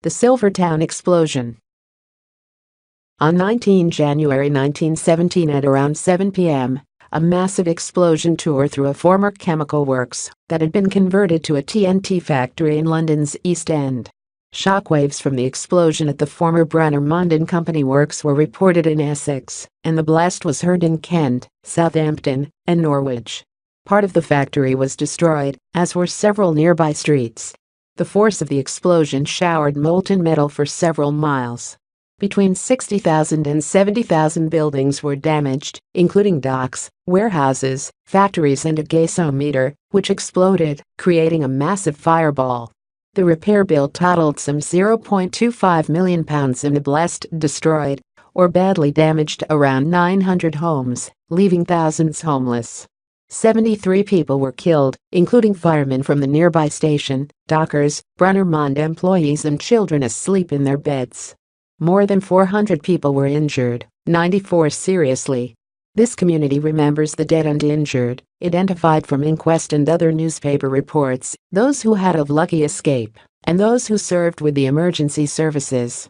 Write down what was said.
The Silvertown explosion. On 19 January 1917 at around 7 p.m., a massive explosion tore through a former chemical works that had been converted to a TNT factory in London's East End. Shockwaves from the explosion at the former Brunner Mond Co works were reported in Essex, and the blast was heard in Kent, Southampton, and Norwich. Part of the factory was destroyed, as were several nearby streets. The force of the explosion showered molten metal for several miles. Between 60,000 and 70,000 buildings were damaged, including docks, warehouses, factories and a gasometer, which exploded, creating a massive fireball. The repair bill totaled some £0.25 million and the blast destroyed, or badly damaged, around 900 homes, leaving thousands homeless. 73 people were killed, including firemen from the nearby station, dockers, Brunner Mond employees and children asleep in their beds. More than 400 people were injured, 94 seriously. This community remembers the dead and injured, identified from inquest and other newspaper reports, those who had a lucky escape, and those who served with the emergency services.